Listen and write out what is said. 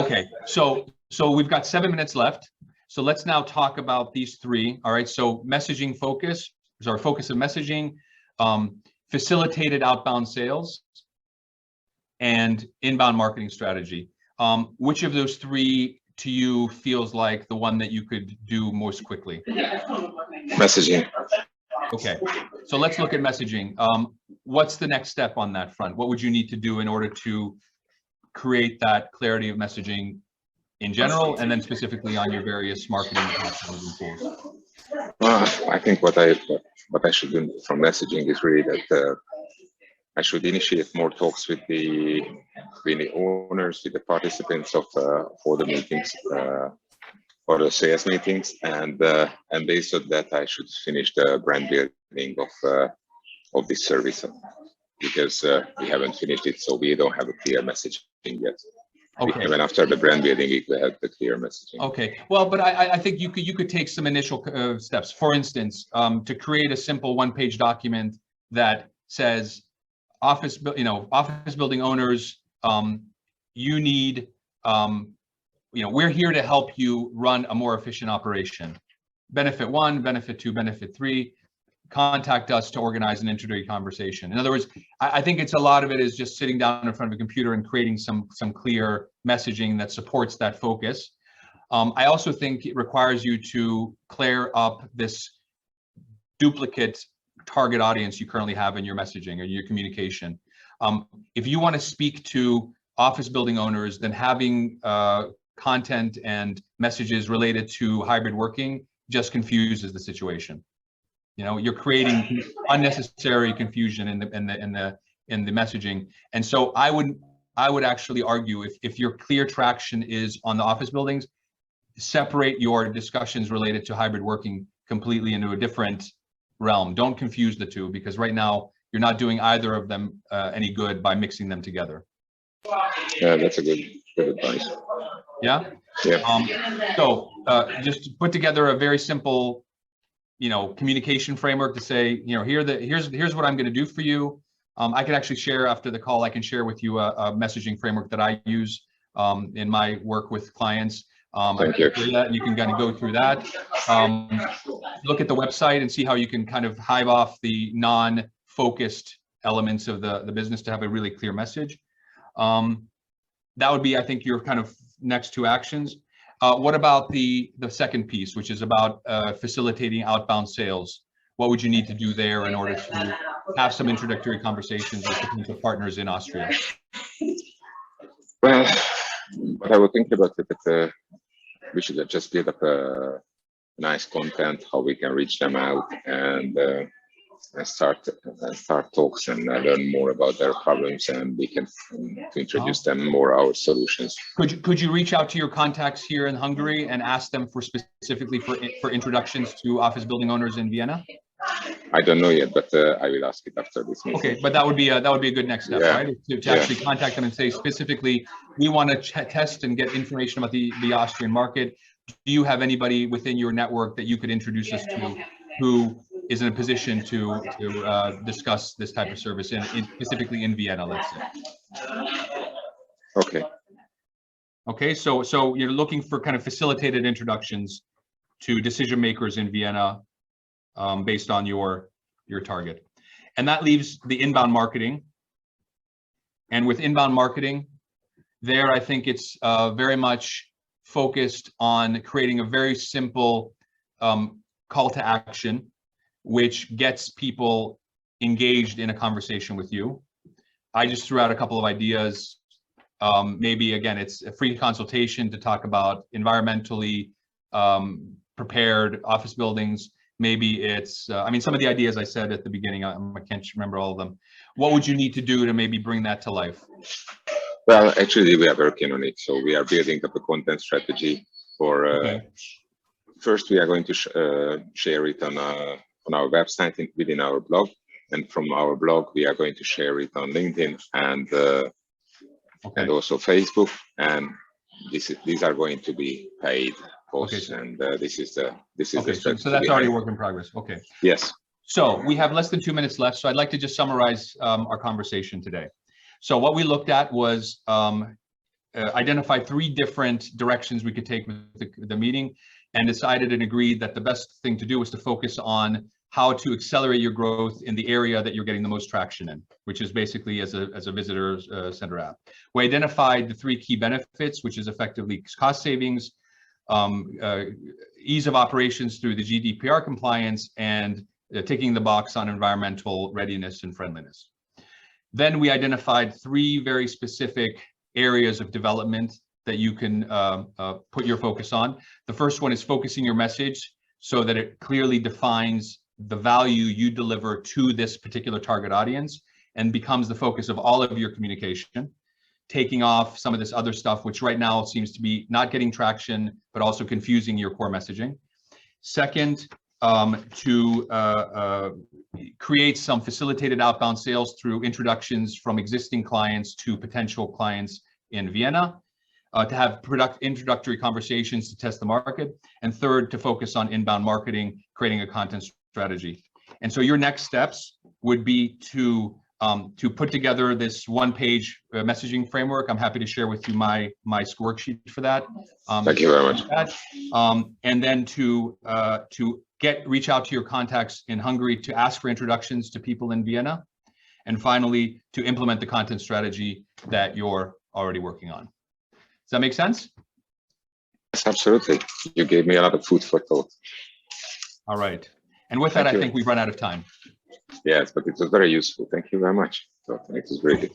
Okay, so we've got 7 minutes left. So let's now talk about these three. All right, so messaging focus is our focus of messaging, facilitated outbound sales, and inbound marketing strategy. Which of those three to you feels like the one that you could do most quickly? Messaging. Okay, so let's look at messaging. What's the next step on that front? What would you need to do in order to create that clarity of messaging in general, and then specifically on your various marketing platforms and tools? I think what I should do from messaging is really that I should initiate more talks with the owners, with the participants of for the meetings, for the sales meetings, and based on that, I should finish the brand building of this service, because we haven't finished it, so we don't have a clear messaging yet. Okay. Even after the brand building, we will have the clear messaging. Okay. Well, but I think you could take some initial steps. For instance, to create a simple one-page document that says, office building owners, you need, we're here to help you run a more efficient operation. Benefit 1, benefit 2, benefit 3. Contact us to organize an introductory conversation. In other words, I think it's a lot of it is just sitting down in front of a computer and creating some clear messaging that supports that focus. I also think it requires you to clear up this duplicate target audience you currently have in your messaging or your communication. If you want to speak to office building owners, then having content and messages related to hybrid working just confuses the situation. You're creating unnecessary confusion in the messaging. And so I would actually argue, if your clear traction is on the office buildings, separate your discussions related to hybrid working completely into a different realm. Don't confuse the two, because right now you're not doing either of them any good by mixing them together. Yeah, that's a good advice. Yeah. Yeah. So just put together a very simple, communication framework to say, here's what I'm going to do for you. I can actually share after the call. I can share with you a messaging framework that I use in my work with clients. Thank you. You can kind of go through that. Look at the website and see how you can kind of hive off the non-focused elements of the business to have a really clear message. That would be, I think, your kind of next two actions. What about the second piece, which is about facilitating outbound sales? What would you need to do there in order to have some introductory conversations with potential partners in Austria? Well, what I would think about it, that we should just build up a nice content, how we can reach them out, and start talks and learn more about their problems, and we can to introduce them more our solutions. Could you reach out to your contacts here in Hungary and ask them for specifically for introductions to office building owners in Vienna? I don't know yet, but I will ask it after this meeting. Okay, but that would be a good next step, Yeah. right? To actually contact them and say specifically, we want to test and get information about the Austrian market. Do you have anybody within your network that you could introduce us to who is in a position to discuss this type of service specifically in Vienna, let's say? Okay. Okay, so you're looking for kind of facilitated introductions to decision makers in Vienna based on your target. And that leaves the inbound marketing. And with inbound marketing, there I think it's very much focused on creating a very simple call to action, which gets people engaged in a conversation with you. I just threw out a couple of ideas. Maybe again, it's a free consultation to talk about environmentally prepared office buildings. Maybe it's, some of the ideas I said at the beginning, I can't remember all of them. What would you need to do to maybe bring that to life? Well, actually, we are working on it. So we are building up a content strategy for, first we are going to share it on our website within our blog. And from our blog, we are going to share it on LinkedIn and also Facebook. And these are going to be paid posts. Okay. And this is the strategy. So that's already a work in progress. Okay. Yes. So we have less than 2 minutes left. So I'd like to just summarize our conversation today. So what we looked at was identified 3 different directions we could take with the meeting, and decided and agreed that the best thing to do was to focus on how to accelerate your growth in the area that you're getting the most traction in, which is basically as a visitor center app. We identified the 3 key benefits, which is effectively cost savings, ease of operations through the GDPR compliance, and ticking the box on environmental readiness and friendliness. Then we identified 3 very specific areas of development that you can put your focus on. The first one is focusing your message so that it clearly defines the value you deliver to this particular target audience and becomes the focus of all of your communication, taking off some of this other stuff, which right now seems to be not getting traction, but also confusing your core messaging. Second, to create some facilitated outbound sales through introductions from existing clients to potential clients in Vienna, to have introductory conversations to test the market. And third, to focus on inbound marketing, creating a content strategy. And so your next steps would be to put together this 1-page messaging framework. I'm happy to share with you my worksheet for that. Thank you very much. And then to reach out to your contacts in Hungary to ask for introductions to people in Vienna. And finally, to implement the content strategy that you're already working on. Does that make sense? Yes, absolutely. You gave me a lot of food for thought. All right. And with that, I think we've run out of time. Yes, but it was very useful. Thank you very much. So it was very good.